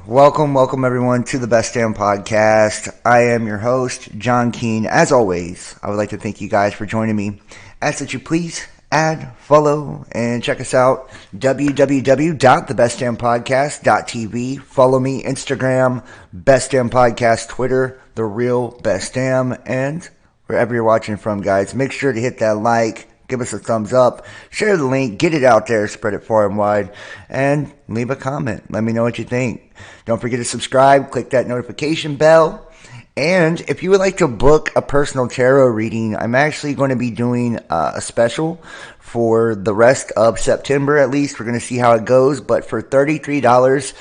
Welcome everyone to the Best Damn Podcast. I am your host, John Keane. As always, I would like to thank you guys for joining me. Ask that you please add, follow, and check us out, www.thebestdampodcast.tv. Follow me, Instagram, Best Damn Podcast, Twitter, The Real Best Damn, and wherever you're watching from, guys, make sure to hit that like, give us a thumbs up, share the link, get it out there, spread it far and wide, and leave a comment. Let me know what you think. Don't forget to subscribe, click that notification bell. And if you would like to book a personal tarot reading, I'm actually going to be doing a special for the rest of September at least. We're going to see how it goes. But for $33,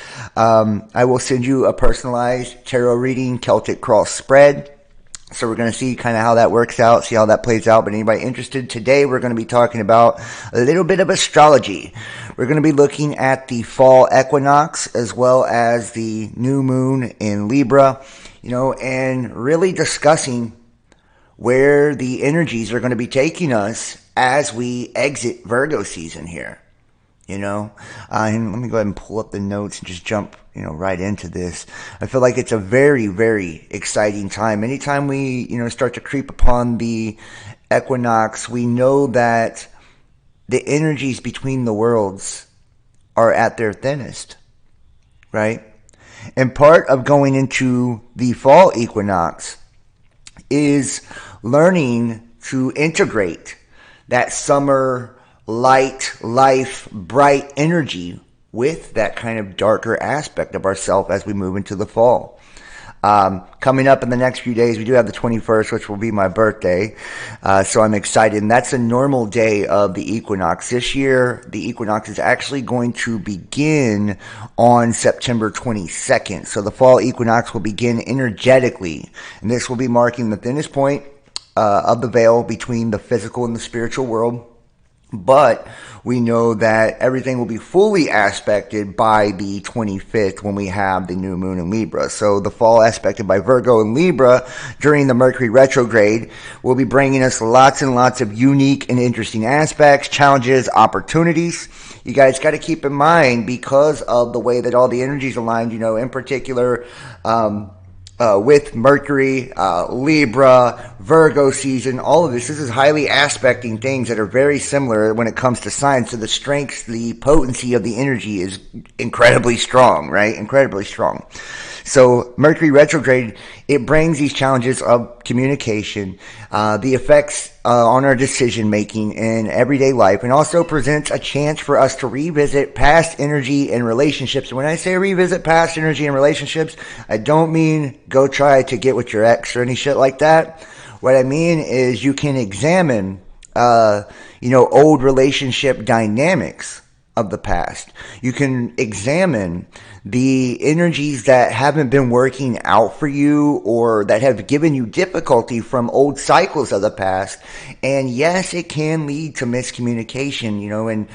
I will send you a personalized tarot reading, Celtic Cross spread. So we're going to see kind of how that works out, see how that plays out. But anybody interested, today we're going to be talking about a little bit of astrology. We're going to be looking at the fall equinox as well as the new moon in Libra, and really discussing where the energies are going to be taking us as we exit Virgo season here. And let me go ahead and pull up the notes and just jump, right into this. I feel like it's a very, very exciting time. Anytime we, start to creep upon the equinox, we know that the energies between the worlds are at their thinnest, right? And part of going into the fall equinox is learning to integrate that summer light, life, bright energy with that kind of darker aspect of ourselves as we move into the fall. Coming up in the next few days, we do have the 21st, which will be my birthday. So I'm excited. And that's a normal day of the equinox. This year, the equinox is actually going to begin on September 22nd. So the fall equinox will begin energetically. And this will be marking the thinnest point of the veil between the physical and the spiritual world. But we know that everything will be fully aspected by the 25th when we have the new moon in Libra. So the fall aspected by Virgo and Libra during the Mercury retrograde will be bringing us lots and lots of unique and interesting aspects, challenges, opportunities. You guys got to keep in mind, because of the way that all the energies aligned, in particular, with Mercury, Libra, Virgo season, all of this is highly aspecting things that are very similar when it comes to signs. So the strength, the potency of the energy is incredibly strong, right? Incredibly strong. So Mercury retrograde, it brings these challenges of communication, the effects on our decision making in everyday life, and also presents a chance for us to revisit past energy and relationships. And when I say revisit past energy and relationships, I don't mean go try to get with your ex or any shit like that. What I mean is you can examine, old relationship dynamics of the past. You can examine the energies that haven't been working out for you or that have given you difficulty from old cycles of the past. And yes, it can lead to miscommunication, and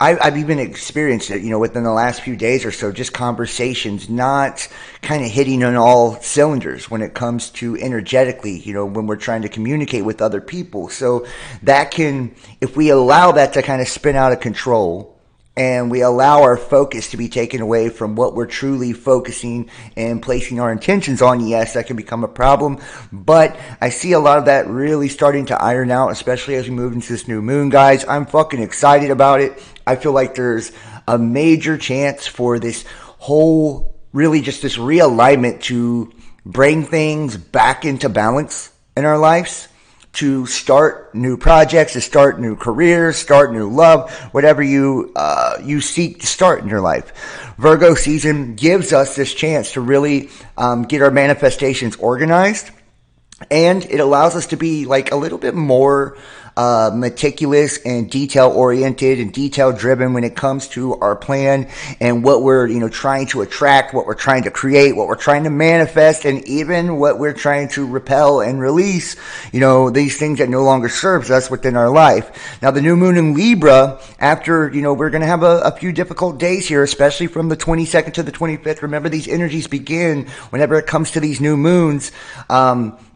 I've even experienced it, within the last few days or so, just conversations not kind of hitting on all cylinders when it comes to energetically, when we're trying to communicate with other people. So that can, if we allow that to kind of spin out of control, and we allow our focus to be taken away from what we're truly focusing and placing our intentions on, yes, that can become a problem. But I see a lot of that really starting to iron out, especially as we move into this new moon, guys. I'm fucking excited about it. I feel like there's a major chance for this whole, really just this realignment to bring things back into balance in our lives, to start new projects, to start new careers, start new love, whatever you seek to start in your life. Virgo season gives us this chance to really get our manifestations organized, and it allows us to be like a little bit more meticulous and detail-oriented and detail-driven when it comes to our plan and what we're, trying to attract, what we're trying to create, what we're trying to manifest, and even what we're trying to repel and release, these things that no longer serves us within our life. Now, the new moon in Libra, after, we're going to have a few difficult days here, especially from the 22nd to the 25th. Remember, these energies begin whenever it comes to these new moons.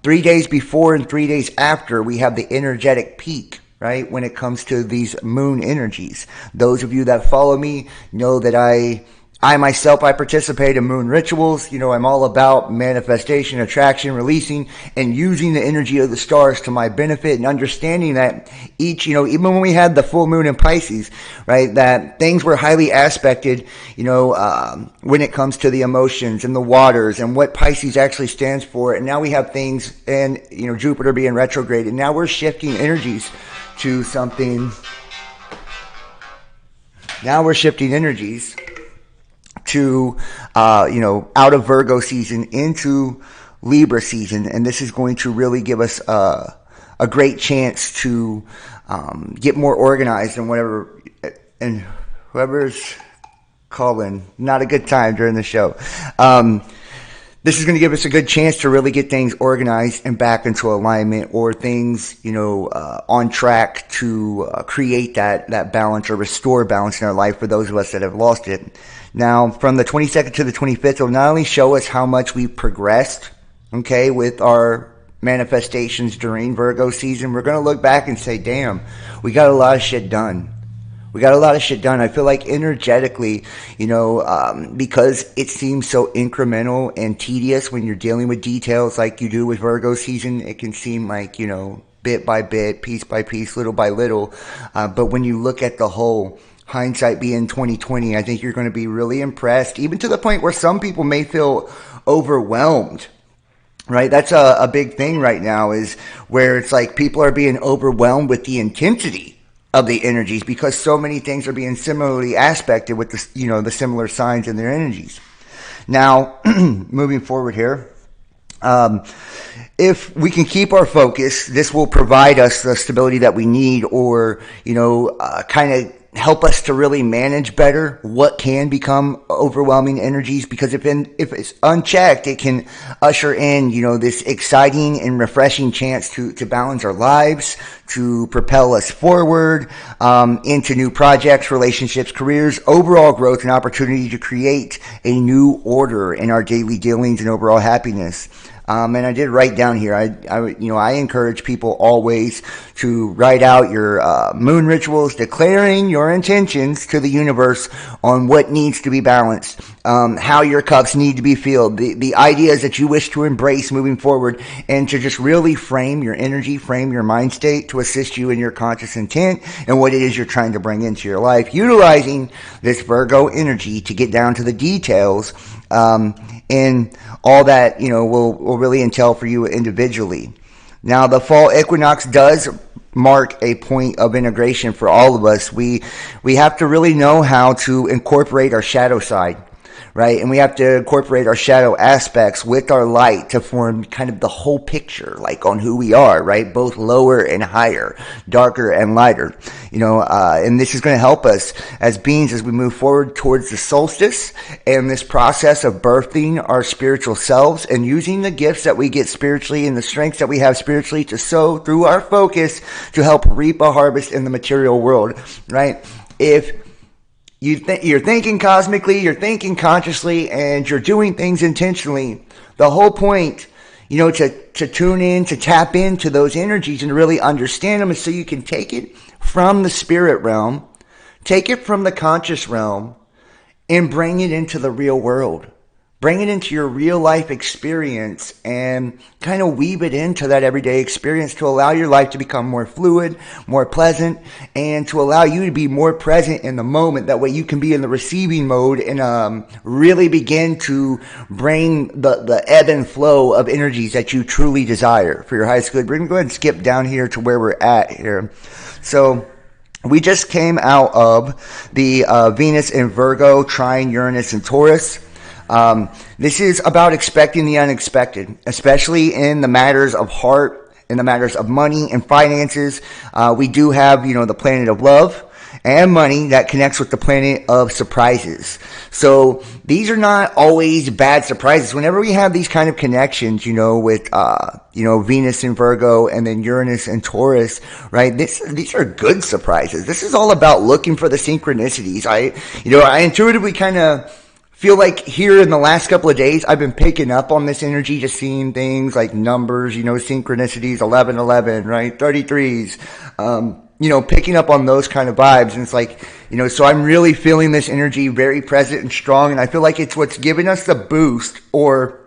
3 days before and 3 days after, we have the energetic peak, right? When it comes to these moon energies. Those of you that follow me know that I I myself, I participate in moon rituals. I'm all about manifestation, attraction, releasing, and using the energy of the stars to my benefit, and understanding that each, even when we had the full moon in Pisces, right, that things were highly aspected, when it comes to the emotions and the waters and what Pisces actually stands for. And now we have things, and, Jupiter being retrograde, and now we're shifting energies to something. Now we're shifting energies to, out of Virgo season into Libra season. And this is going to really give us a great chance to get more organized and whatever. And whoever's calling, not a good time during the show. This is going to give us a good chance to really get things organized and back into alignment, or things, on track to create that balance or restore balance in our life for those of us that have lost it. Now, from the 22nd to the 25th, it will not only show us how much we've progressed, okay, with our manifestations during Virgo season. We're going to look back and say, damn, we got a lot of shit done. I feel like energetically, because it seems so incremental and tedious when you're dealing with details like you do with Virgo season, it can seem like, bit by bit, piece by piece, little by little. But when you look at the whole, hindsight being 2020, I think you're going to be really impressed, even to the point where some people may feel overwhelmed. Right? That's a big thing right now, is where it's like people are being overwhelmed with the intensity of the energies, because so many things are being similarly aspected with the similar signs in their energies. Now, moving forward here, if we can keep our focus, this will provide us the stability that we need, or kind of help us to really manage better what can become overwhelming energies, because if it's unchecked, it can usher in, this exciting and refreshing chance to balance our lives, to propel us forward, into new projects, relationships, careers, overall growth, and opportunity to create a new order in our daily dealings and overall happiness. And I did write down here, I encourage people always to write out your moon rituals, declaring your intentions to the universe on what needs to be balanced, how your cups need to be filled, the ideas that you wish to embrace moving forward, and to just really frame your energy, frame your mind state to assist you in your conscious intent and what it is you're trying to bring into your life, utilizing this Virgo energy to get down to the details, and all that, will really entail for you individually. Now, the fall equinox does mark a point of integration for all of us. We have to really know how to incorporate our shadow side, right? And we have to incorporate our shadow aspects with our light to form kind of the whole picture, like on who we are, right? Both lower and higher, darker and lighter, and this is going to help us as beings as we move forward towards the solstice and this process of birthing our spiritual selves and using the gifts that we get spiritually and the strengths that we have spiritually to sow through our focus to help reap a harvest in the material world, right? If you're thinking cosmically, you're thinking consciously, and you're doing things intentionally, the whole point, to tune in, to tap into those energies and to really understand them, is so you can take it from the spirit realm, take it from the conscious realm, and bring it into the real world. Bring it into your real life experience and kind of weave it into that everyday experience to allow your life to become more fluid, more pleasant, and to allow you to be more present in the moment. That way you can be in the receiving mode and really begin to bring the ebb and flow of energies that you truly desire for your highest good. We're going to go ahead and skip down here to where we're at here. So we just came out of the Venus in Virgo trine Uranus and Taurus. This is about expecting the unexpected, especially in the matters of heart, in the matters of money and finances. We do have, the planet of love and money that connects with the planet of surprises. So these are not always bad surprises. Whenever we have these kind of connections, with, Venus in Virgo and then Uranus and Taurus, right? These are good surprises. This is all about looking for the synchronicities. I intuitively kind of feel like here in the last couple of days, I've been picking up on this energy, just seeing things like numbers, synchronicities, 1111, right? 33s. picking up on those kind of vibes. And it's like, so I'm really feeling this energy very present and strong. And I feel like it's what's giving us the boost, or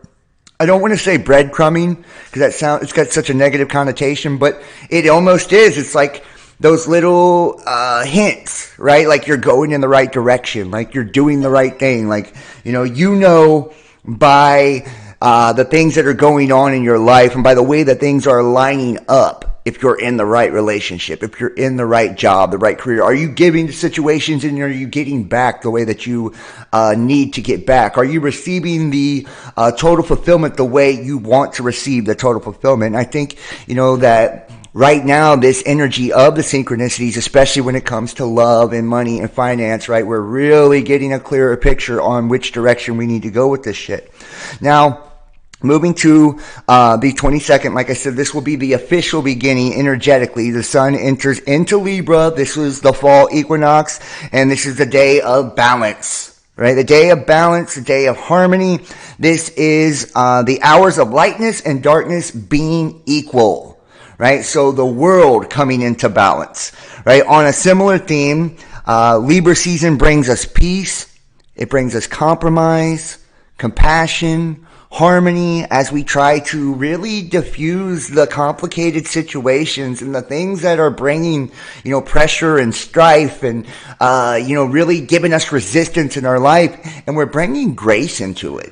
I don't want to say breadcrumbing because it's got such a negative connotation, but it almost is. It's like those little hints, right? Like you're going in the right direction, like you're doing the right thing. Like, by the things that are going on in your life and by the way that things are lining up, if you're in the right relationship, if you're in the right job, the right career, are you giving to situations and are you getting back the way that you need to get back? Are you receiving the total fulfillment the way you want to receive the total fulfillment? And I think, that right now, this energy of the synchronicities, especially when it comes to love and money and finance, right, we're really getting a clearer picture on which direction we need to go with this shit. Now, moving to the 22nd, like I said, this will be the official beginning energetically. The sun enters into Libra. This was the fall equinox, and this is the day of balance, right? The day of balance, the day of harmony. This is the hours of lightness and darkness being equal, right? So the world coming into balance, right? On a similar theme, Libra season brings us peace. It brings us compromise, compassion, harmony, as we try to really diffuse the complicated situations and the things that are bringing, pressure and strife and, really giving us resistance in our life. And we're bringing grace into it,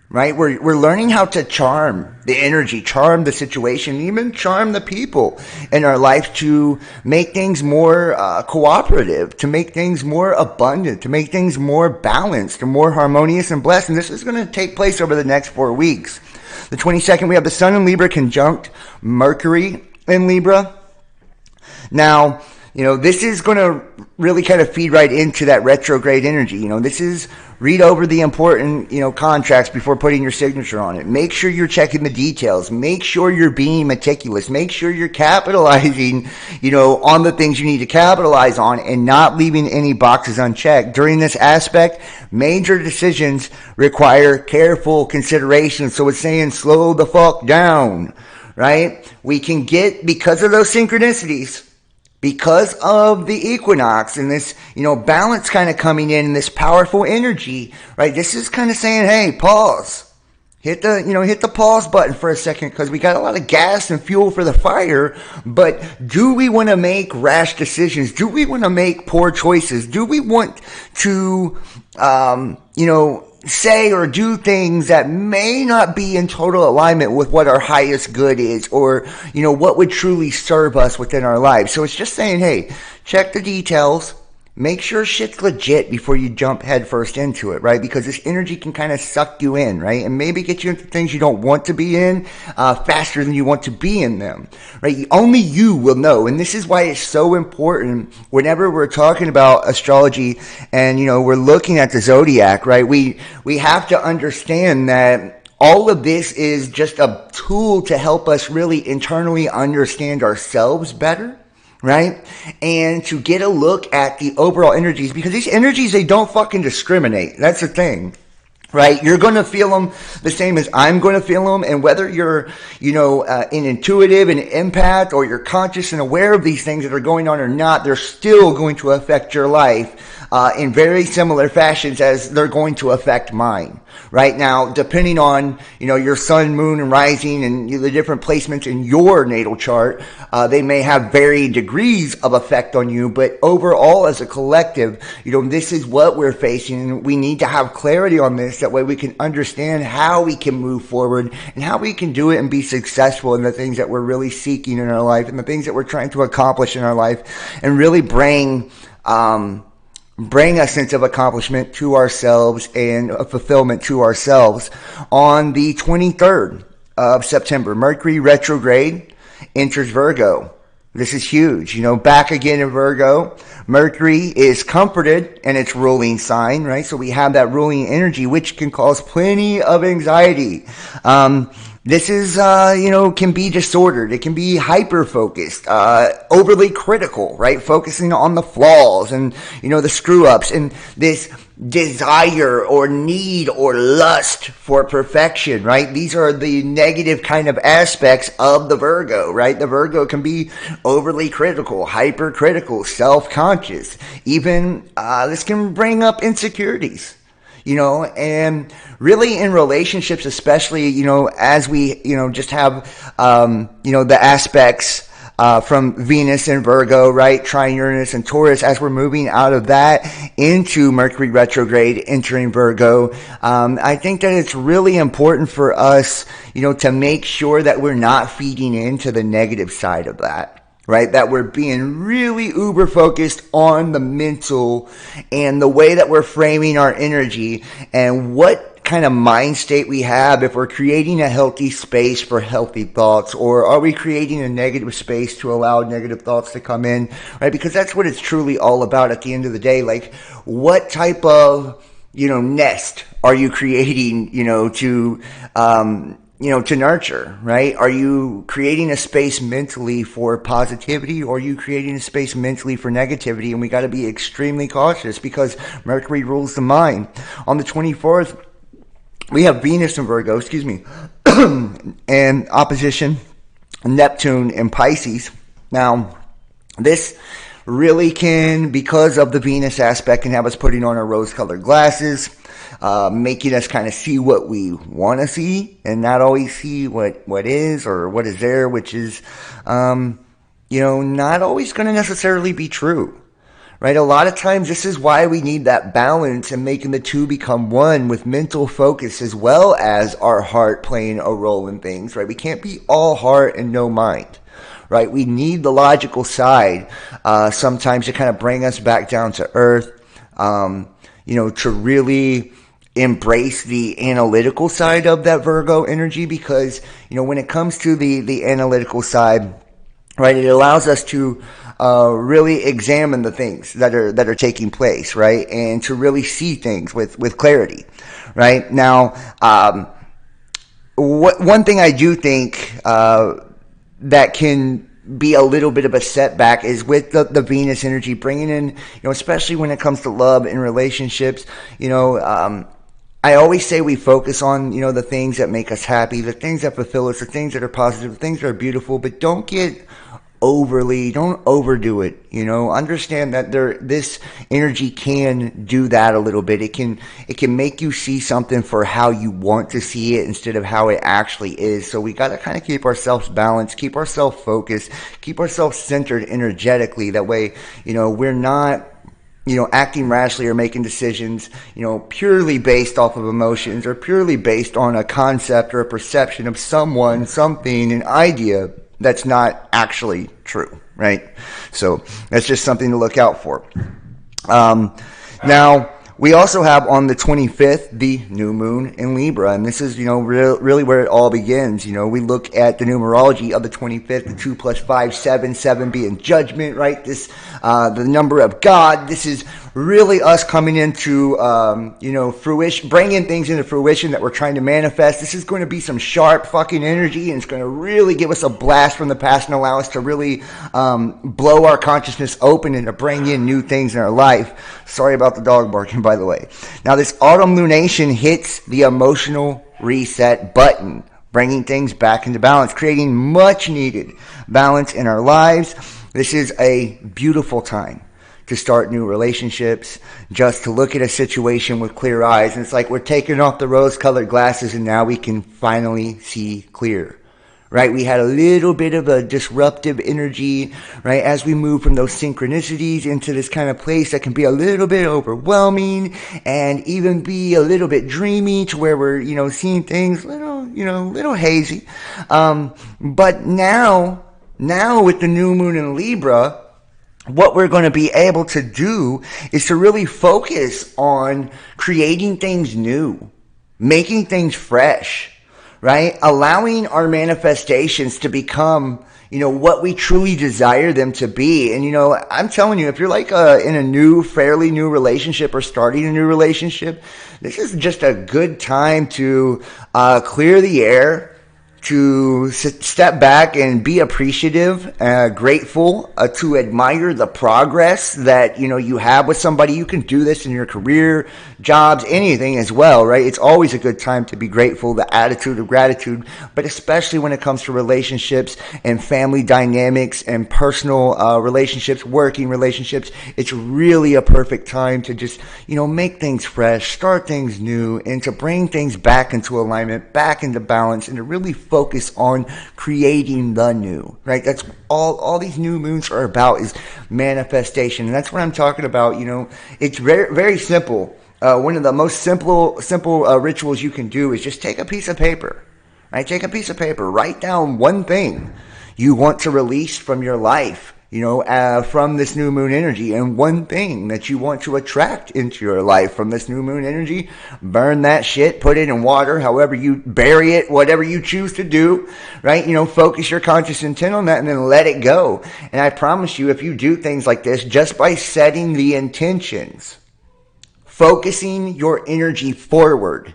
right? We're learning how to charm the energy, charm the situation, even charm the people in our life to make things more cooperative, to make things more abundant, to make things more balanced and more harmonious and blessed. And this is going to take place over the next 4 weeks. The 22nd, we have the sun in Libra conjunct Mercury in Libra. Now, this is going to really kind of feed right into that retrograde energy. This is read over the important, contracts before putting your signature on it. Make sure you're checking the details. Make sure you're being meticulous. Make sure you're capitalizing, on the things you need to capitalize on and not leaving any boxes unchecked. During this aspect, major decisions require careful consideration. So it's saying slow the fuck down, right? We can get, because of those synchronicities, because of the equinox and this, balance kind of coming in and this powerful energy, right? This is kind of saying, hey, pause. Hit the pause button for a second because we got a lot of gas and fuel for the fire. But do we want to make rash decisions? Do we want to make poor choices? Do we want to, say or do things that may not be in total alignment with what our highest good is, or, what would truly serve us within our lives? So it's just saying, hey, check the details. Make sure shit's legit before you jump headfirst into it, right? Because this energy can kind of suck you in, right? And maybe get you into things you don't want to be in faster than you want to be in them, right? Only you will know. And this is why it's so important whenever we're talking about astrology and, we're looking at the zodiac, right? We have to understand that all of this is just a tool to help us really internally understand ourselves better, right? And to get a look at the overall energies, because these energies, they don't fucking discriminate. That's the thing, right? You're going to feel them the same as I'm going to feel them. And whether you're, an intuitive, an empath, or you're conscious and aware of these things that are going on or not, they're still going to affect your life in very similar fashions as they're going to affect mine. Right now, depending on, your sun, moon, and rising and the different placements in your natal chart, they may have varying degrees of effect on you. But overall, as a collective, this is what we're facing. We need to have clarity on this. That way we can understand how we can move forward and how we can do it and be successful in the things that we're really seeking in our life and the things that we're trying to accomplish in our life, and really bring a sense of accomplishment to ourselves and a fulfillment to ourselves. On the 23rd of September, Mercury retrograde enters Virgo. This is huge. Back again in Virgo. Mercury is comforted in its ruling sign, right? So we have that ruling energy, which can cause plenty of anxiety. This is, can be disordered. It can be hyper-focused, overly critical, right? Focusing on the flaws and, the screw-ups, and this desire or need or lust for perfection, right? These are the negative kind of aspects of the Virgo, right? The Virgo can be overly critical, hypercritical, self-conscious. Even, this can bring up insecurities. And really in relationships, especially, as we, just have, the aspects, from Venus and Virgo, right? Trine Uranus and Taurus, as we're moving out of that into Mercury retrograde, entering Virgo. I think that it's really important for us, to make sure that we're not feeding into the negative side of that. Right? That we're being really uber focused on the mental and the way that we're framing our energy and what kind of mind state we have, if we're creating a healthy space for healthy thoughts, or are we creating a negative space to allow negative thoughts to come in, right? Because that's what it's truly all about at the end of the day. Like, what type of, nest are you creating, to nurture, right? Are you creating a space mentally for positivity, or are you creating a space mentally for negativity? And we got to be extremely cautious because Mercury rules the mind. On the 24th, we have Venus in Virgo, and opposition Neptune in Pisces. Now, this really can, because of the Venus aspect, can have us putting on our rose-colored glasses, making us kind of see what we want to see and not always see what is or what is there, which is, not always going to necessarily be true, right? A lot of times this is why we need that balance and making the two become one, with mental focus as well as our heart playing a role in things, right? We can't be all heart and no mind. Right? We need the logical side, sometimes to kind of bring us back down to earth, to really embrace the analytical side of that Virgo energy, because, when it comes to the analytical side, right, it allows us to really examine the things that are taking place, right? And to really see things with clarity, right? Now, one thing I do think, that can be a little bit of a setback is with the Venus energy, bringing in, especially when it comes to love and relationships, I always say we focus on, the things that make us happy, the things that fulfill us, the things that are positive, the things that are beautiful, but don't overdo it, understand that this energy can do that a little bit. It can make you see something for how you want to see it instead of how it actually is. So we got to kind of keep ourselves balanced, keep ourselves focused, keep ourselves centered energetically. That way, we're not, acting rashly or making decisions, purely based off of emotions or purely based on a concept or a perception of someone, something, an idea that's not actually true, right? So that's just something to look out for. Now, we also have on the 25th, the new moon in Libra. And this is, really where it all begins. We look at the numerology of the 25th, the 2 + 5, 7, 7 being judgment, right? This, the number of God. This is really us coming into, fruition, bringing things into fruition that we're trying to manifest. This is going to be some sharp fucking energy, and it's going to really give us a blast from the past and allow us to really blow our consciousness open and to bring in new things in our life. Sorry about the dog barking, by the way. Now, this autumn lunation hits the emotional reset button, bringing things back into balance, creating much needed balance in our lives. This is a beautiful time to start new relationships, just to look at a situation with clear eyes. And it's like we're taking off the rose-colored glasses and now we can finally see clear, right? We had a little bit of a disruptive energy, right? As we move from those synchronicities into this kind of place that can be a little bit overwhelming and even be a little bit dreamy, to where we're, seeing things little hazy. But now with the new moon in Libra, what we're going to be able to do is to really focus on creating things new, making things fresh, right? Allowing our manifestations to become, what we truly desire them to be. And, I'm telling you, if you're like in a fairly new relationship or starting a new relationship, this is just a good time to clear the air, to step back and be appreciative, grateful, to admire the progress that you have with somebody. You can do this in your career, jobs, anything as well, right? It's always a good time to be grateful, the attitude of gratitude, but especially when it comes to relationships and family dynamics and personal relationships, working relationships. It's really a perfect time to just make things fresh, start things new, and to bring things back into alignment, back into balance, and to really focus on creating the new, right? That's all these new moons are about, is manifestation. And that's what I'm talking about. It's very, very simple. One of the most simple rituals you can do is just take a piece of paper, right? Take a piece of paper, write down one thing you want to release from your life, from this new moon energy, and one thing that you want to attract into your life from this new moon energy. Burn that shit, put it in water, however you bury it, whatever you choose to do, right? Focus your conscious intent on that and then let it go. And I promise you, if you do things like this, just by setting the intentions, focusing your energy forward,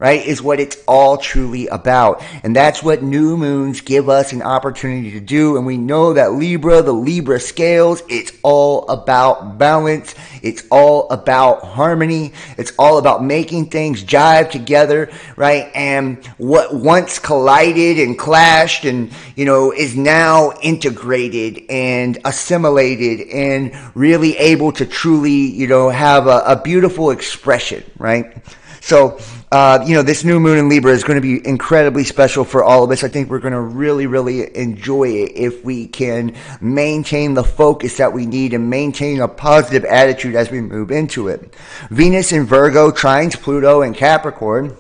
right, is what it's all truly about. And that's what new moons give us an opportunity to do. And we know that Libra, the Libra scales, it's all about balance. It's all about harmony. It's all about making things jive together, right? And what once collided and clashed and, is now integrated and assimilated and really able to truly, have a beautiful expression, right? So, this new moon in Libra is going to be incredibly special for all of us. I think we're going to really, really enjoy it if we can maintain the focus that we need and maintain a positive attitude as we move into it. Venus in Virgo trines Pluto in Capricorn.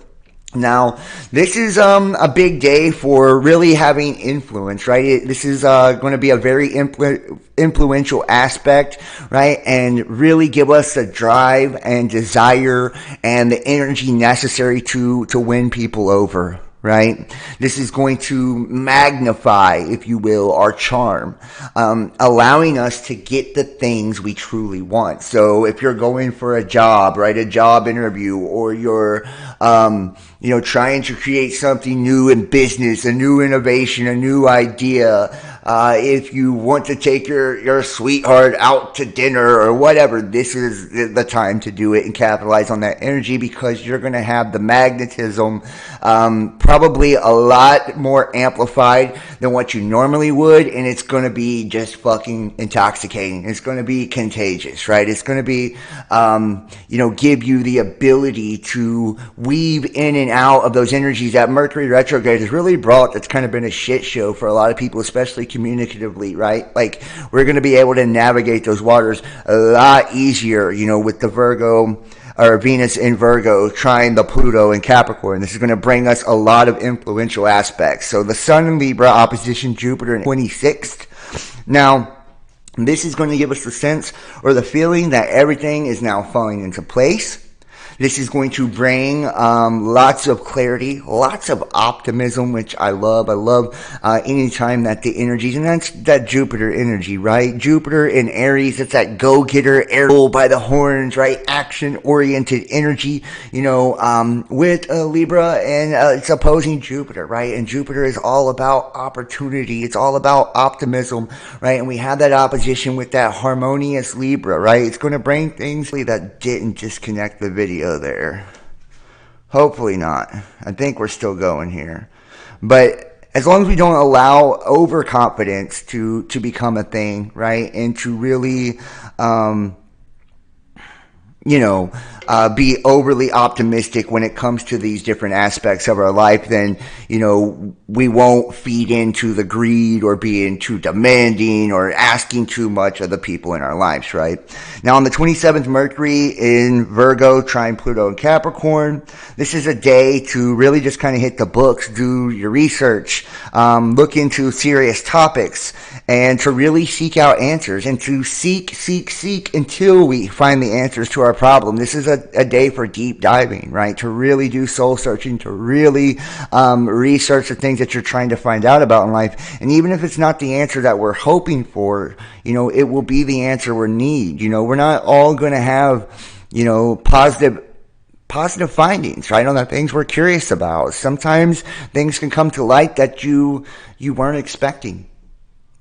Now, this is a big day for really having influence, right? This is going to be a very influential aspect, right? And really give us the drive and desire and the energy necessary to win people over, right? This is going to magnify, if you will, our charm, allowing us to get the things we truly want. So if you're going for a job, right, a job interview, or you're, trying to create something new in business, a new innovation, a new idea, if you want to take your sweetheart out to dinner or whatever, this is the time to do it and capitalize on that energy, because you're going to have the magnetism, probably a lot more amplified than what you normally would, and it's going to be just fucking intoxicating. It's going to be contagious, right? It's going to be, give you the ability to weave in and out of those energies that Mercury retrograde has really brought. That's kind of been a shit show for a lot of people, especially communicatively, right? Like, we're going to be able to navigate those waters a lot easier, with the Virgo, or Venus in Virgo trying the Pluto in Capricorn. This is going to bring us a lot of influential aspects. So the Sun in Libra opposition Jupiter in 26th. Now, this is going to give us the sense or the feeling that everything is now falling into place. This is going to bring lots of clarity, lots of optimism, which I love. I love anytime that the energies, and that's that Jupiter energy, right? Jupiter in Aries, it's that go-getter, air by the horns, right? Action-oriented energy, with Libra and it's opposing Jupiter, right? And Jupiter is all about opportunity. It's all about optimism, right? And we have that opposition with that harmonious Libra, right? It's going to bring things that didn't disconnect the video there. Hopefully not. I think we're still going here. But as long as we don't allow overconfidence to become a thing, right? And to really, be overly optimistic when it comes to these different aspects of our life, then, we won't feed into the greed or being too demanding or asking too much of the people in our lives, right? Now, on the 27th, Mercury in Virgo, trine Pluto in Capricorn. This is a day to really just kind of hit the books, do your research, look into serious topics, and to really seek out answers, and to seek until we find the answers to our problem. This is a day for deep diving, right? To really do soul searching, to really research the things that you're trying to find out about in life. And even if it's not the answer that we're hoping for, it will be the answer we need. We're not all going to have, positive positive findings, right? On the things we're curious about. Sometimes things can come to light that you weren't expecting,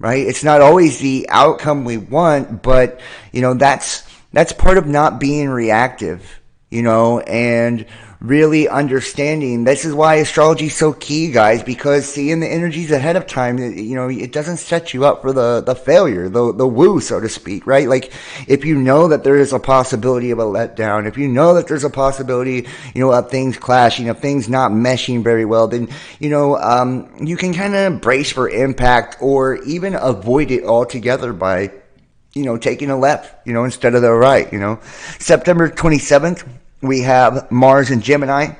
right? It's not always the outcome we want, but that's part of not being reactive, and really understanding. This is why astrology is so key, guys, because seeing the energies ahead of time, it doesn't set you up for the failure, the woo, so to speak, right? Like, if you know that there is a possibility of a letdown, if you know that there's a possibility, of things clashing, of things not meshing very well, then, you can kind of brace for impact or even avoid it altogether by, taking a left, instead of the right, September 27th, we have Mars in Gemini,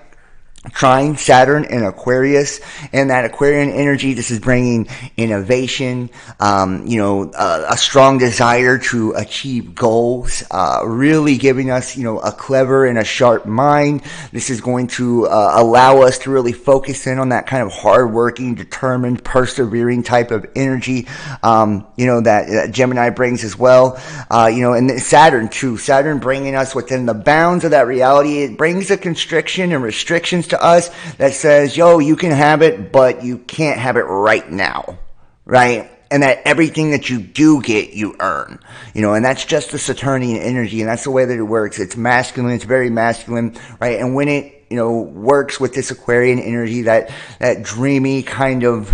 trine Saturn in Aquarius, and that Aquarian energy, this is bringing innovation, a strong desire to achieve goals, really giving us, a clever and a sharp mind. This is going to allow us to really focus in on that kind of hardworking, determined, persevering type of energy, that Gemini brings as well. And Saturn too. Saturn bringing us within the bounds of that reality. It brings a constriction and restrictions to us that says, you can have it, but you can't have it right now, right? And that everything that you do get, you earn, and that's just the Saturnian energy, and that's the way that it works. It's masculine, it's very masculine, right? And when it, works with this Aquarian energy, that dreamy kind of,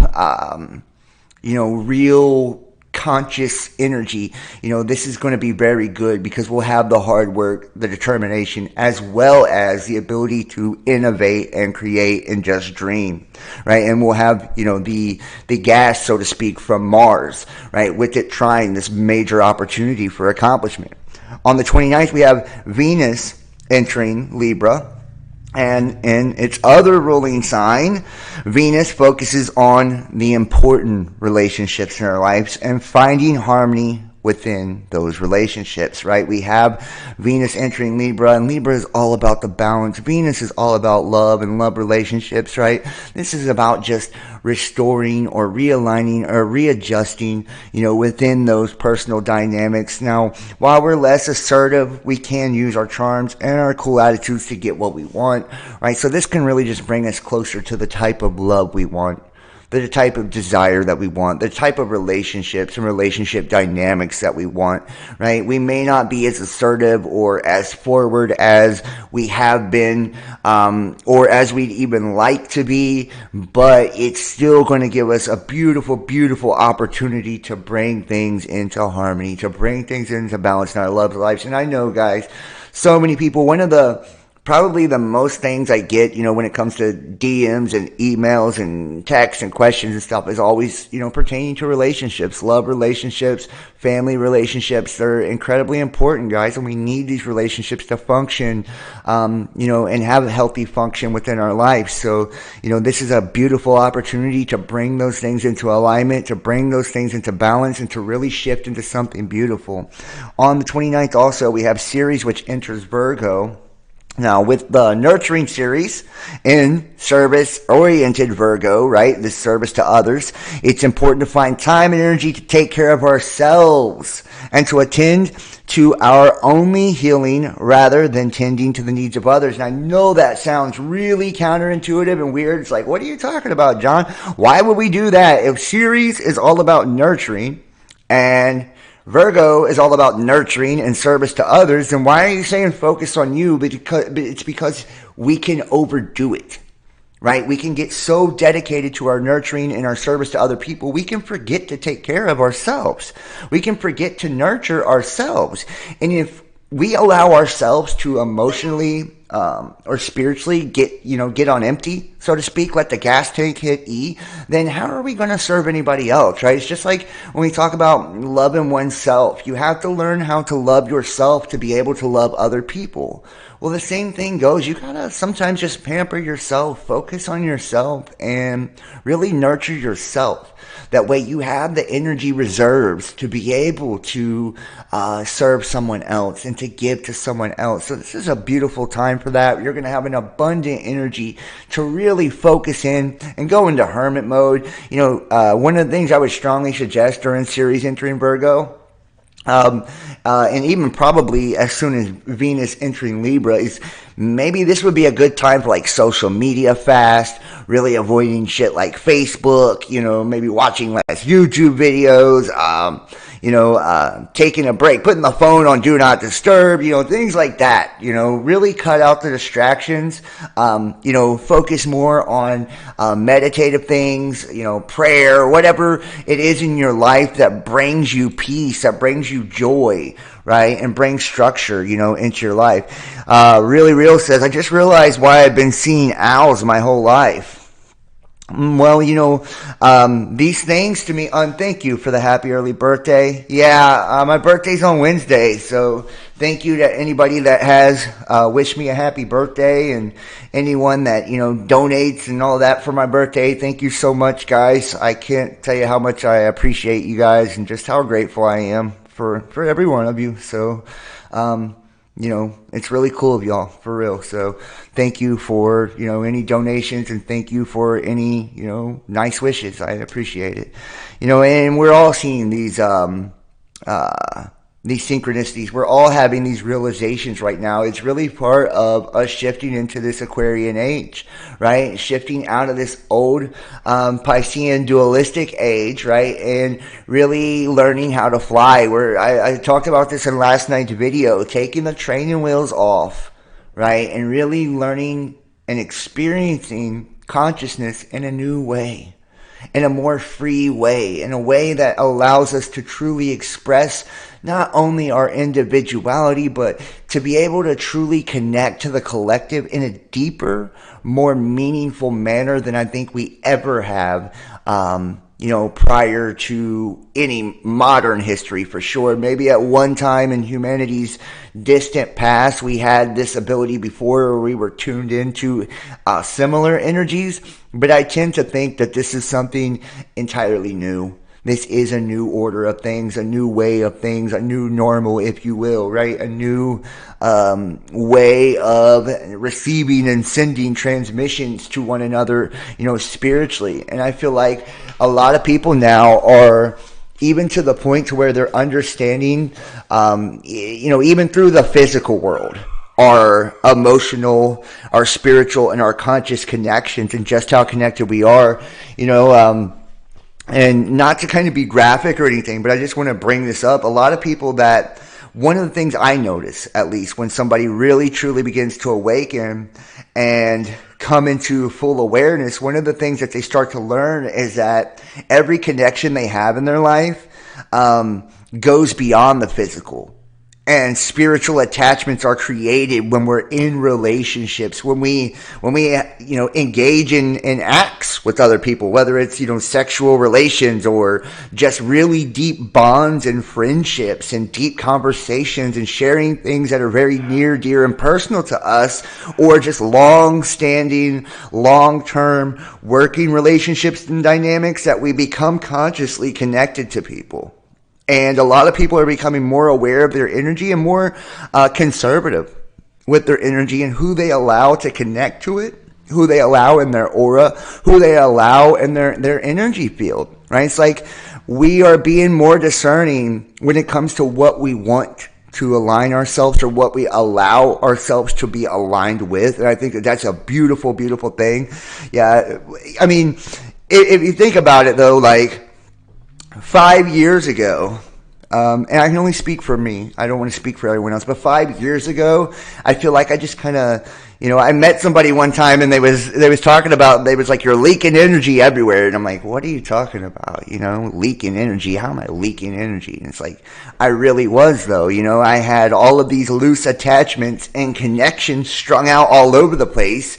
real conscious energy, this is going to be very good because we'll have the hard work, the determination, as well as the ability to innovate and create and just dream, right? And we'll have, the gas, so to speak, from Mars, right? With it trying this major opportunity for accomplishment. On the 29th, we have Venus entering Libra. And in its other ruling sign, Venus focuses on the important relationships in our lives and finding harmony within those relationships, right? We have Venus entering Libra, and Libra is all about the balance. Venus is all about love and love relationships, right? This is about just restoring or realigning or readjusting, within those personal dynamics. Now, while we're less assertive, we can use our charms and our cool attitudes to get what we want, right? So this can really just bring us closer to the type of love we want, the type of desire that we want, the type of relationships and relationship dynamics that we want, right? We may not be as assertive or as forward as we have been, or as we'd even like to be, but it's still going to give us a beautiful, beautiful opportunity to bring things into harmony, to bring things into balance in our love lives. And I know, guys, so many people, probably the most things I get, when it comes to DMs and emails and texts and questions and stuff is always, pertaining to relationships, love relationships, family relationships. They're incredibly important, guys, and we need these relationships to function, and have a healthy function within our lives. So, this is a beautiful opportunity to bring those things into alignment, to bring those things into balance, and to really shift into something beautiful. On the 29th also, we have Ceres, which enters Virgo. Now, with the nurturing Ceres in service-oriented Virgo, right, this service to others, it's important to find time and energy to take care of ourselves and to attend to our only healing rather than tending to the needs of others. And I know that sounds really counterintuitive and weird. It's like, what are you talking about, John? Why would we do that? If Ceres is all about nurturing and Virgo is all about nurturing and service to others, then why are you saying focus on you? It's because we can overdo it, right? We can get so dedicated to our nurturing and our service to other people, we can forget to take care of ourselves. We can forget to nurture ourselves. And if we allow ourselves to emotionally or spiritually get on empty, so to speak, let the gas tank hit E, then how are we going to serve anybody else, right? It's just like when we talk about loving oneself. You have to learn how to love yourself to be able to love other people. Well, the same thing goes. You got to sometimes just pamper yourself, focus on yourself, and really nurture yourself. That way you have the energy reserves to be able to serve someone else and to give to someone else. So this is a beautiful time for that. You're going to have an abundant energy to really focus in and go into hermit mode. One of the things I would strongly suggest during Ceres entering Virgo, um, and even probably as soon as Venus entering Libra, is maybe this would be a good time for like social media fast, really avoiding shit like Facebook, maybe watching less YouTube videos, taking a break, putting the phone on do not disturb, things like that, really cut out the distractions, focus more on meditative things, prayer, whatever it is in your life that brings you peace, that brings you joy, right? And brings structure, into your life. Really Real says, I just realized why I've been seeing owls my whole life. Well, these things to me, thank you for the happy early birthday. Yeah, my birthday's on Wednesday, so thank you to anybody that has wished me a happy birthday, and anyone that, donates and all that for my birthday. Thank you so much, guys. I can't tell you how much I appreciate you guys and just how grateful I am for every one of you. So, it's really cool of y'all, for real. So thank you for, any donations, and thank you for any, nice wishes. I appreciate it. And we're all seeing these synchronicities. We're all having these realizations right now. It's really part of us shifting into this Aquarian age, right? Shifting out of this old Piscean dualistic age, right? And really learning how to fly. I talked about this in last night's video, taking the training wheels off, right? And really learning and experiencing consciousness in a new way, in a more free way, in a way that allows us to truly express not only our individuality, but to be able to truly connect to the collective in a deeper, more meaningful manner than I think we ever have, prior to any modern history, for sure. Maybe at one time in humanity's distant past, we had this ability before, where we were tuned into similar energies, but I tend to think that this is something entirely new. This is a new order of things, a new way of things, a new normal, if you will, right? A new way of receiving and sending transmissions to one another, spiritually. And I feel like a lot of people now are even to the point to where they're understanding, even through the physical world, our emotional, our spiritual, and our conscious connections, and just how connected we are, and not to kind of be graphic or anything, but I just want to bring this up. A lot of people that, one of the things I notice, at least, when somebody really truly begins to awaken and come into full awareness, one of the things that they start to learn is that every connection they have in their life goes beyond the physical. And spiritual attachments are created when we're in relationships, when we engage in acts with other people, whether it's, sexual relations or just really deep bonds and friendships and deep conversations and sharing things that are very near, dear, and personal to us, or just long-standing, long-term working relationships and dynamics that we become consciously connected to people. And a lot of people are becoming more aware of their energy and more conservative with their energy and who they allow to connect to it, who they allow in their aura, who they allow in their energy field, right? It's like we are being more discerning when it comes to what we want to align ourselves, or what we allow ourselves to be aligned with. And I think that's a beautiful, beautiful thing. Yeah, I mean, if you think about it, though, like, 5 years ago, and I can only speak for me, I don't want to speak for everyone else, but 5 years ago, I feel like I just kind of, I met somebody one time, and they was talking about, they was like, you're leaking energy everywhere, and I'm like, what are you talking about, leaking energy, how am I leaking energy? And it's like, I really was, though, I had all of these loose attachments and connections strung out all over the place,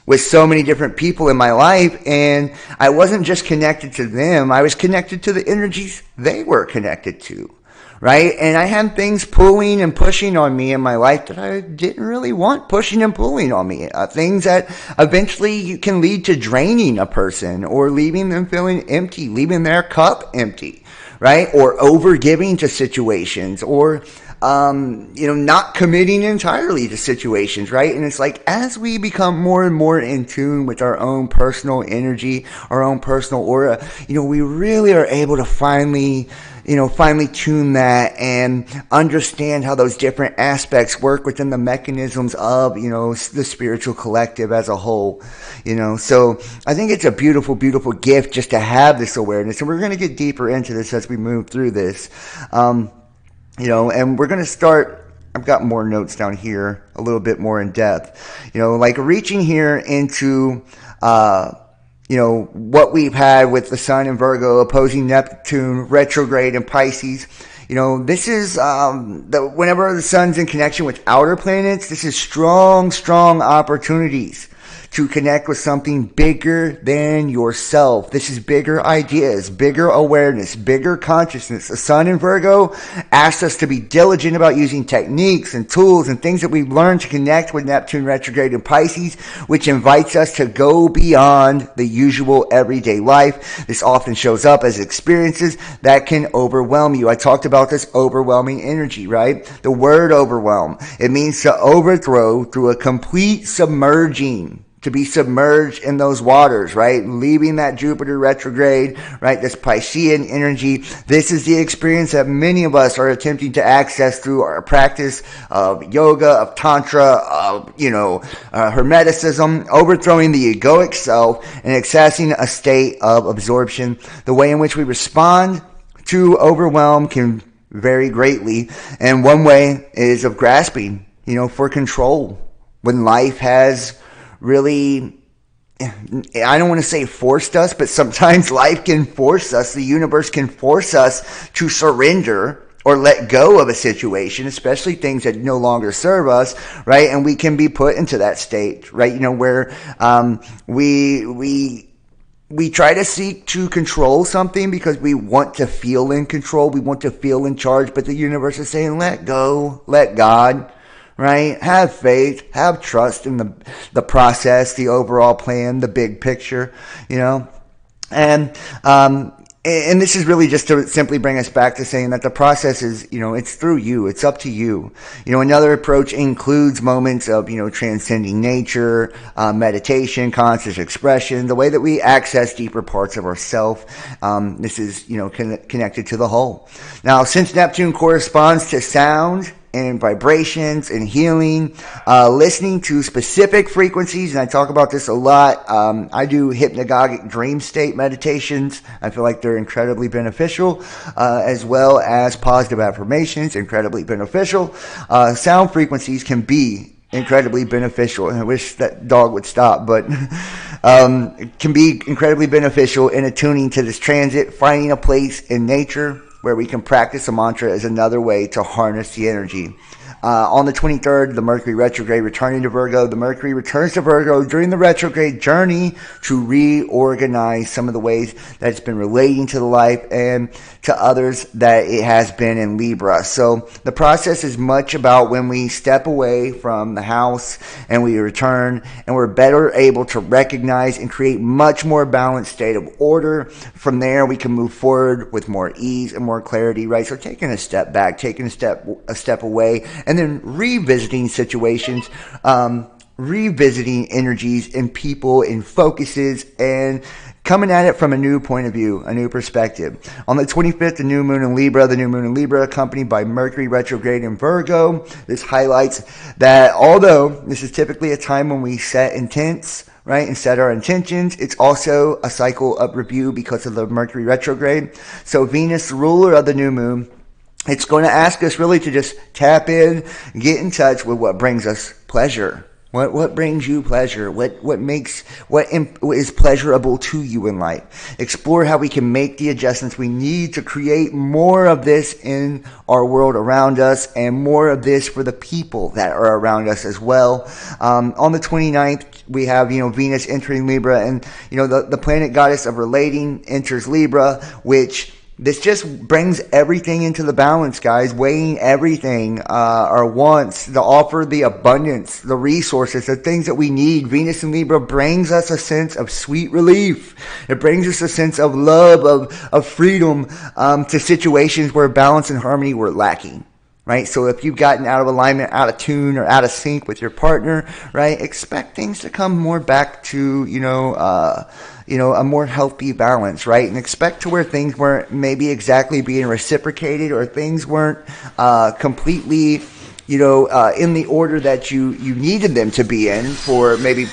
with so many different people in my life, and I wasn't just connected to them, I was connected to the energies they were connected to, right? And I had things pulling and pushing on me in my life that I didn't really want pushing and pulling on me. Things that eventually can lead to draining a person, or leaving them feeling empty, leaving their cup empty, right? Or over giving to situations, or not committing entirely to situations, right? And it's like, as we become more and more in tune with our own personal energy, our own personal aura, we really are able to finally, finely tune that and understand how those different aspects work within the mechanisms of, the spiritual collective as a whole. So I think it's a beautiful, beautiful gift just to have this awareness. And we're going to get deeper into this as we move through this. And we're going to start. I've got more notes down here, a little bit more in depth, like reaching here into, what we've had with the Sun in Virgo opposing Neptune, retrograde in Pisces. This is, whenever the Sun's in connection with outer planets, this is strong, strong opportunities to connect with something bigger than yourself. This is bigger ideas, bigger awareness, bigger consciousness. The Sun in Virgo asks us to be diligent about using techniques and tools and things that we've learned to connect with Neptune retrograde in Pisces, which invites us to go beyond the usual everyday life. This often shows up as experiences that can overwhelm you. I talked about this overwhelming energy, right? The word overwhelm. It means to overthrow through a complete submerging. To be submerged in those waters, right? Leaving that Jupiter retrograde, right? This Piscean energy. This is the experience that many of us are attempting to access through our practice of yoga, of tantra, of, hermeticism, overthrowing the egoic self and accessing a state of absorption. The way in which we respond to overwhelm can vary greatly. And one way is of grasping, for control. When life has really, I don't want to say forced us, but sometimes life can force us, the universe can force us to surrender or let go of a situation, especially things that no longer serve us, right? And we can be put into that state, right? Where we try to seek to control something because we want to feel in control, we want to feel in charge, but the universe is saying, let go, let God. Right? Have faith, have trust in the process, the overall plan, the big picture, And this is really just to simply bring us back to saying that the process is, it's through you. It's up to you. Another approach includes moments of, transcending nature, meditation, conscious expression, the way that we access deeper parts of ourself. This is, connected to the whole. Now, since Neptune corresponds to sound, and vibrations and healing, listening to specific frequencies. And I talk about this a lot. I do hypnagogic dream state meditations. I feel like they're incredibly beneficial, as well as positive affirmations, incredibly beneficial. Sound frequencies can be incredibly beneficial. And I wish that dog would stop, but it can be incredibly beneficial in attuning to this transit, finding a place in nature where we can practice a mantra is another way to harness the energy. On the 23rd, the Mercury retrograde returning to Virgo. The Mercury returns to Virgo during the retrograde journey to reorganize some of the ways that it's been relating to the life and to others that it has been in Libra. So the process is much about when we step away from the house and we return, and we're better able to recognize and create much more balanced state of order. From there, we can move forward with more ease and more clarity, right? So taking a step back, taking a step away, and then revisiting situations, revisiting energies and people and focuses, and coming at it from a new point of view, a new perspective. On the 25th, the new moon in Libra accompanied by Mercury retrograde in Virgo. This highlights that although this is typically a time when we set intents, right, and set our intentions, it's also a cycle of review because of the Mercury retrograde. So Venus, the ruler of the new moon, it's going to ask us really to just tap in, get in touch with what brings us pleasure. What brings you pleasure? What is pleasurable to you in life? Explore how we can make the adjustments we need to create more of this in our world around us, and more of this for the people that are around us as well. On the 29th, we have, Venus entering Libra, and, the planet goddess of relating enters Libra, which this just brings everything into the balance, guys, weighing everything, our wants, the offer, the abundance, the resources, the things that we need. Venus in Libra brings us a sense of sweet relief. It brings us a sense of love, of freedom, to situations where balance and harmony were lacking. right? So if you've gotten out of alignment, out of tune, or out of sync with your partner, right, expect things to come more back to, a more healthy balance, right? And expect to where things weren't maybe exactly being reciprocated, or things weren't completely, in the order that you needed them to be in for maybe,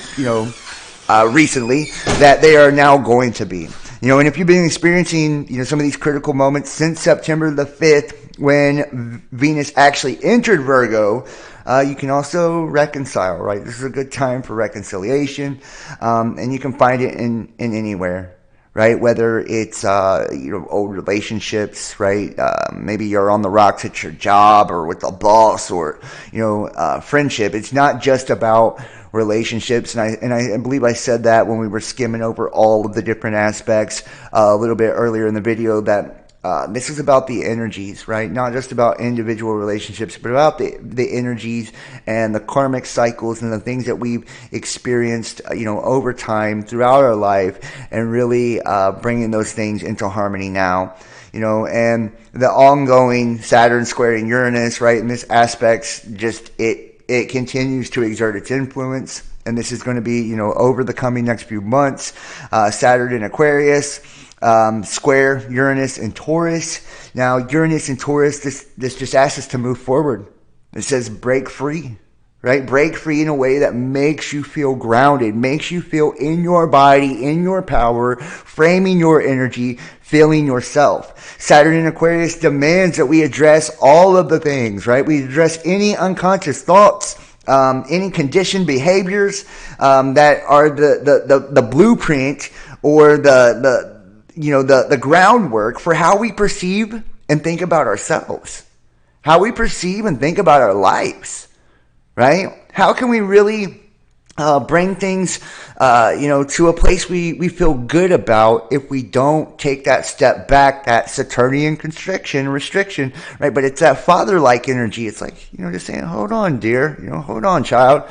recently, that they are now going to be. And if you've been experiencing, some of these critical moments since September the 5th, when Venus actually entered Virgo, you can also reconcile, right? This is a good time for reconciliation, and you can find it in anywhere, right? Whether it's, old relationships, right? Maybe you're on the rocks at your job or with a boss, or, friendship. It's not just about relationships, and I believe I said that when we were skimming over all of the different aspects a little bit earlier in the video, that this is about the energies, right? Not just about individual relationships, but about the energies and the karmic cycles and the things that we've experienced, over time throughout our life, and really bringing those things into harmony now. And the ongoing Saturn squaring Uranus, right? And this aspect's just it continues to exert its influence, and this is going to be, over the coming next few months. Saturn in Aquarius, square Uranus in Taurus. Now, Uranus in Taurus, this just asks us to move forward. It says break free, right? Break free in a way that makes you feel grounded, makes you feel in your body, in your power, framing your energy, feeling yourself. Saturn in Aquarius demands that we address all of the things, right? We address any unconscious thoughts, any conditioned behaviors that are the blueprint, or the groundwork for how we perceive and think about ourselves, how we perceive and think about our lives, right? How can we really bring things, to a place we feel good about if we don't take that step back, that Saturnian restriction, right? But it's that father-like energy. It's like, just saying, hold on, dear, hold on, child,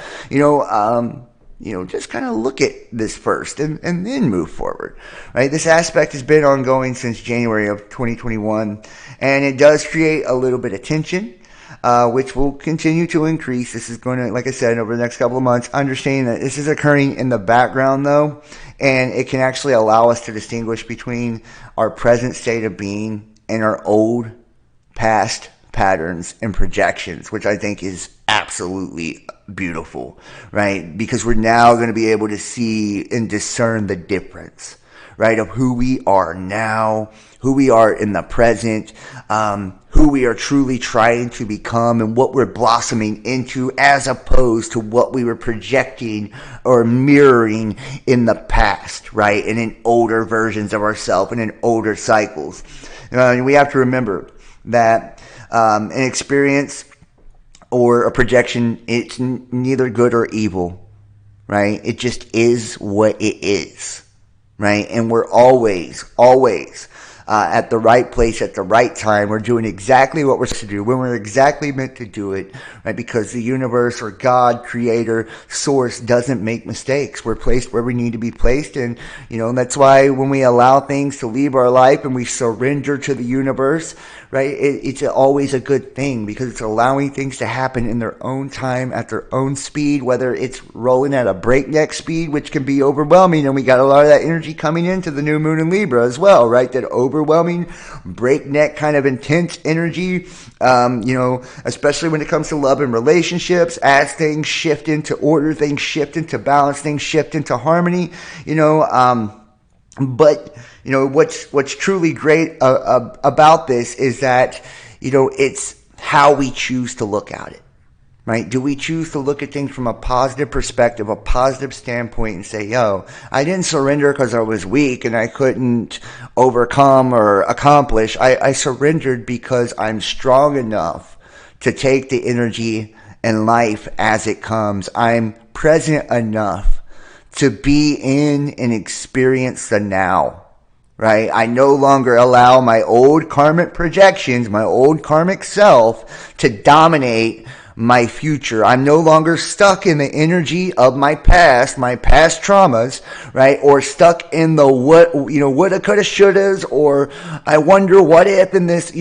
just kind of look at this first and then move forward, right? This aspect has been ongoing since January of 2021, and it does create a little bit of tension, which will continue to increase. This is going to, like I said, over the next couple of months. Understanding that this is occurring in the background, though, and it can actually allow us to distinguish between our present state of being and our old past patterns and projections, which I think is absolutely beautiful, right? Because we're now going to be able to see and discern the difference, right, of who we are now, who we are in the present, who we are truly trying to become, and what we're blossoming into, as opposed to what we were projecting or mirroring in the past, right, and in older versions of ourselves and in older cycles. We have to remember that an experience or a projection, it's neither good or evil, right? It just is what it is, right? And we're always at the right place at the right time. We're doing exactly what we're supposed to do when we're exactly meant to do it, right? Because the universe, or God, creator, source, doesn't make mistakes. We're placed where we need to be placed. And, that's why when we allow things to leave our life and we surrender to the universe, right, it's always a good thing, because it's allowing things to happen in their own time, at their own speed, whether it's rolling at a breakneck speed, which can be overwhelming. And we got a lot of that energy coming into the new moon in Libra as well, right? That overwhelming, breakneck kind of intense energy, especially when it comes to love and relationships, as things shift into order, things shift into balance, things shift into harmony, but what's truly great about this is that, it's how we choose to look at it, right? Do we choose to look at things from a positive perspective, a positive standpoint, and say, I didn't surrender because I was weak and I couldn't overcome or accomplish. I surrendered because I'm strong enough to take the energy and life as it comes. I'm present enough to be in and experience the now, right? I no longer allow my old karmic projections, my old karmic self, to dominate my future. I'm no longer stuck in the energy of my past traumas, right? Or stuck in the woulda, coulda, shouldas, or I wonder what if, in this,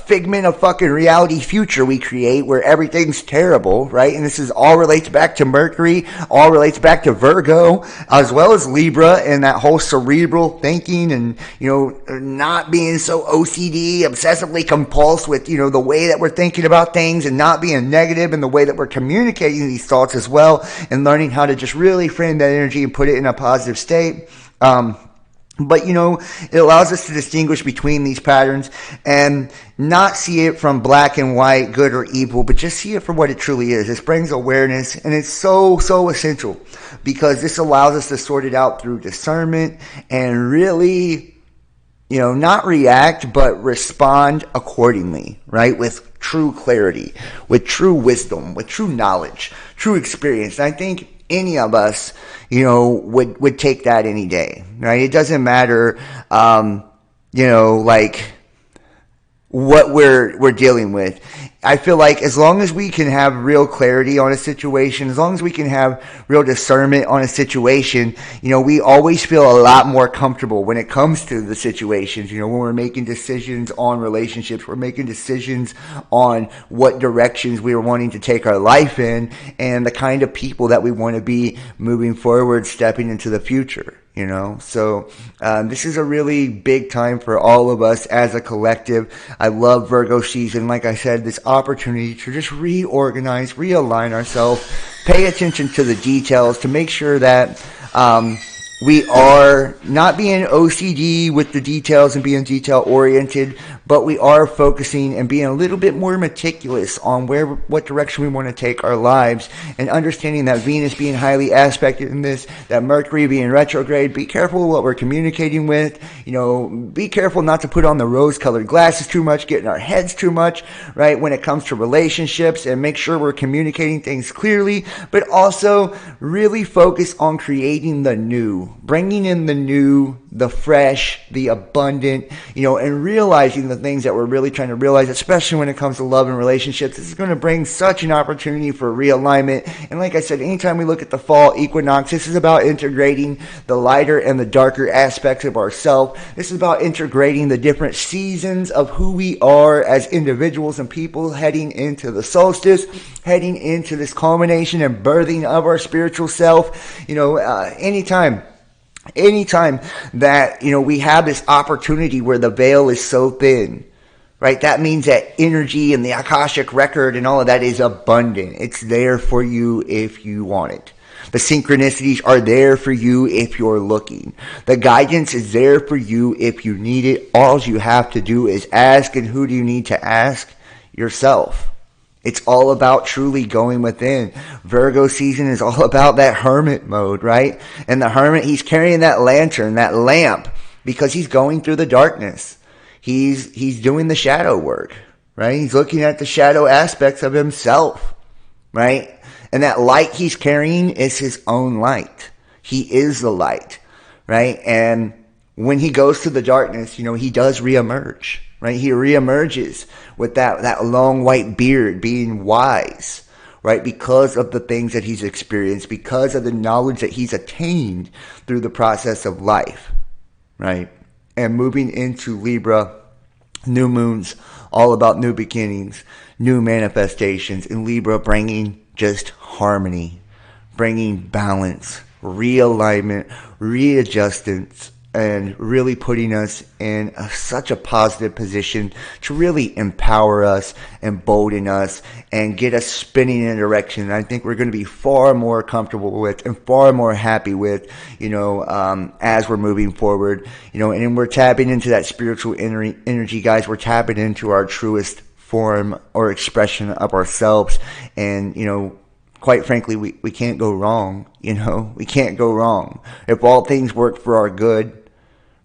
figment of fucking reality future we create where everything's terrible, right? And this is all relates back to Mercury, all relates back to Virgo, as well as Libra, and that whole cerebral thinking, and, you know, not being so OCD, obsessively compulsed with, you know, the way that we're thinking about things, and not being negative in the way that we're communicating these thoughts as well, and learning how to just really frame that energy and put it in a positive state. But, you know, it allows us to distinguish between these patterns and not see it from black and white, good or evil, but just see it for what it truly is. This brings awareness, and it's so, so essential, because this allows us to sort it out through discernment and really, you know, not react, but respond accordingly, right? With true clarity, with true wisdom, with true knowledge, true experience. And I think any of us, you know, would take that any day, right? It doesn't matter, you know, like what we're dealing with. I feel like as long as we can have real clarity on a situation, as long as we can have real discernment on a situation, you know, we always feel a lot more comfortable when it comes to the situations. You know, when we're making decisions on relationships, we're making decisions on what directions we are wanting to take our life in, and the kind of people that we want to be moving forward, stepping into the future. You know, so this is a really big time for all of us as a collective. I love Virgo season. Like I said, this opportunity to just reorganize, realign ourselves, pay attention to the details, to make sure that we are not being OCD with the details and being detail oriented, but we are focusing and being a little bit more meticulous on what direction we want to take our lives, and understanding that Venus being highly aspected in this, that Mercury being retrograde. Be careful what we're communicating with. You know, be careful not to put on the rose-colored glasses too much, get in our heads too much, right, when it comes to relationships, and make sure we're communicating things clearly, but also really focus on creating the new, bringing in the new, the fresh, the abundant, you know, and realizing the things that we're really trying to realize, especially when it comes to love and relationships. This is going to bring such an opportunity for realignment. And like I said, anytime we look at the fall equinox, this is about integrating the lighter and the darker aspects of ourselves. This is about integrating the different seasons of who we are as individuals and people, heading into the solstice, heading into this culmination and birthing of our spiritual self. You know, anytime that, you know, we have this opportunity where the veil is so thin, right? That means that energy and the Akashic record and all of that is abundant. It's there for you if you want it. The synchronicities are there for you if you're looking. The guidance is there for you if you need it. All you have to do is ask. And who do you need to ask? Yourself. It's all about truly going within. Virgo season is all about that hermit mode, right? And the hermit, he's carrying that lantern, that lamp, because he's going through the darkness. He's doing the shadow work, right? He's looking at the shadow aspects of himself, right? And that light he's carrying is his own light. He is the light, right? And when he goes through the darkness, you know, he does reemerge. Right? He reemerges with that long white beard, being wise, right? Because of the things that he's experienced, because of the knowledge that he's attained through the process of life, right? And moving into Libra, new moons, all about new beginnings, new manifestations. In Libra, bringing just harmony, bringing balance, realignment, readjustments, and really putting us in such a positive position to really empower us, embolden us, and get us spinning in a direction and I think we're going to be far more comfortable with and far more happy with, you know, as we're moving forward. You know, and we're tapping into that spiritual energy, guys. We're tapping into our truest form or expression of ourselves. And, you know, quite frankly, we can't go wrong. You know, we can't go wrong. If all things work for our good,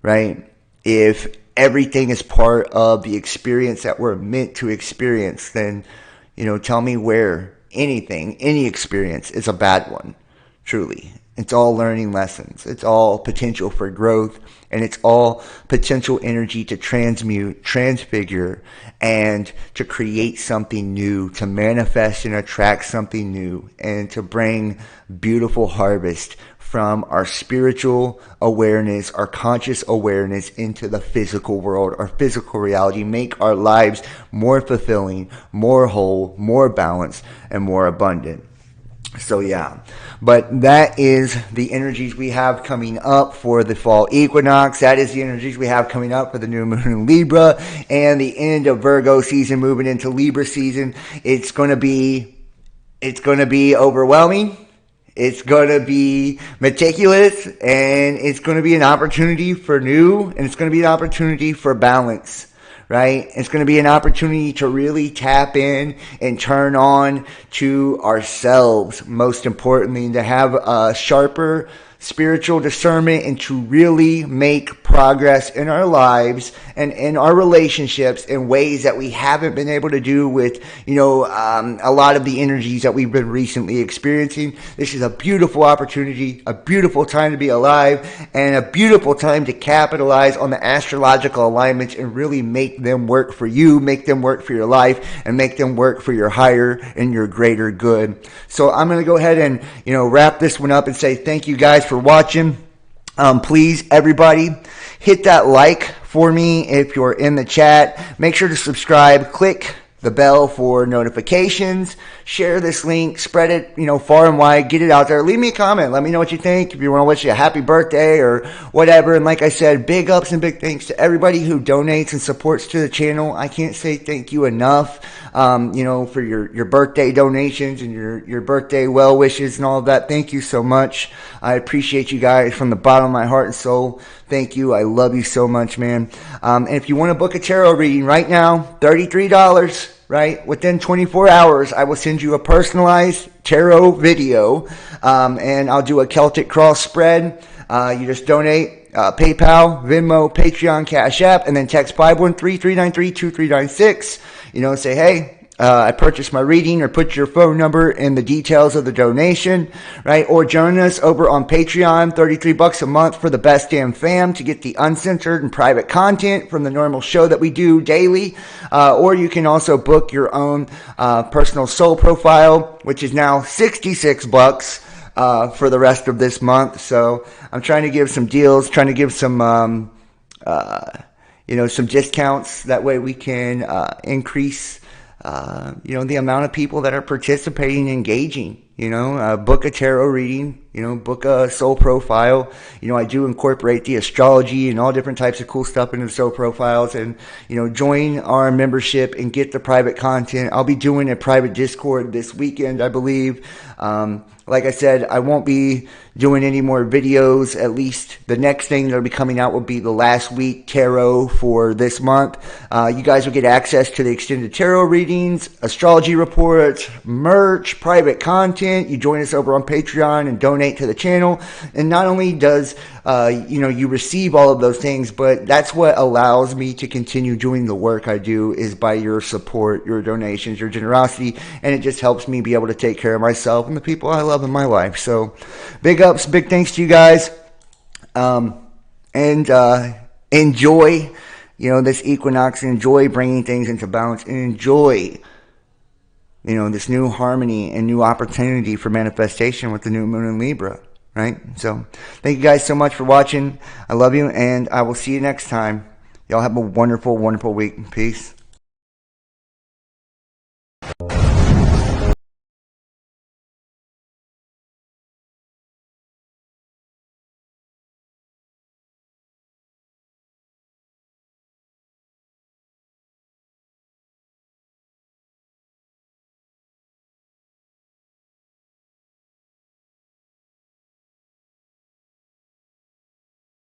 right? If everything is part of the experience that we're meant to experience, then, you know, tell me where any experience is a bad one, truly. It's all learning lessons. It's all potential for growth, and it's all potential energy to transmute, transfigure, and to create something new, to manifest and attract something new, and to bring beautiful harvest from our spiritual awareness, our conscious awareness into the physical world, our physical reality, make our lives more fulfilling, more whole, more balanced, and more abundant. So yeah, but that is the energies we have coming up for the fall equinox. That is the energies we have coming up for the new moon in Libra and the end of Virgo season, moving into Libra season. It's going to be overwhelming. It's going to be meticulous, and it's going to be an opportunity for new, and it's going to be an opportunity for balance. Right? It's going to be an opportunity to really tap in and turn on to ourselves, most importantly, to have a sharper spiritual discernment and to really make progress in our lives and in our relationships in ways that we haven't been able to do with, a lot of the energies that we've been recently experiencing. This is a beautiful opportunity, a beautiful time to be alive, and a beautiful time to capitalize on the astrological alignments and really make them work for you, make them work for your life, and make them work for your higher and your greater good. So I'm going to go ahead and, wrap this one up and say thank you guys for watching. Please, everybody, hit that like for me if you're in the chat. Make sure to subscribe. Click the bell for notifications. Share this link. Spread it, far and wide. Get it out there. Leave me a comment. Let me know what you think. If you want to wish you a happy birthday or whatever. And like I said, big ups and big thanks to everybody who donates and supports to the channel. I can't say thank you enough, for your birthday donations and your birthday well wishes and all of that. Thank you so much. I appreciate you guys from the bottom of my heart and soul. Thank you. I love you so much, man. And if you want to book a tarot reading right now, $33, right? Within 24 hours, I will send you a personalized tarot video, and I'll do a Celtic cross spread. You just donate PayPal, Venmo, Patreon, Cash App, and then text 513-393-2396. Say, hey, I purchased my reading, or put your phone number in the details of the donation, right? Or join us over on Patreon, $33 a month for the Best Damn Fam to get the uncensored and private content from the normal show that we do daily. Or you can also book your own personal soul profile, which is now $66 for the rest of this month. So I'm trying to give some deals, trying to give some discounts. That way we can increase the amount of people that are participating and engaging. Book a tarot reading, book a soul profile. I do incorporate the astrology and all different types of cool stuff into the soul profiles, and, join our membership and get the private content. I'll be doing a private Discord this weekend, I believe. Like I said, I won't be doing any more videos. At least the next thing that'll be coming out will be the last week tarot for this month. You guys will get access to the extended tarot readings, astrology reports, merch, private content. You join us over on Patreon and donate to the channel. And not only does, you receive all of those things, but that's what allows me to continue doing the work I do, is by your support, your donations, your generosity. And it just helps me be able to take care of myself and the people I love in my life. So big ups, big thanks to you guys. And enjoy, this equinox, and enjoy bringing things into balance, and enjoy, this new harmony and new opportunity for manifestation with the new moon in Libra, right? So thank you guys so much for watching. I love you, and I will see you next time. Y'all have a wonderful, wonderful week. Peace.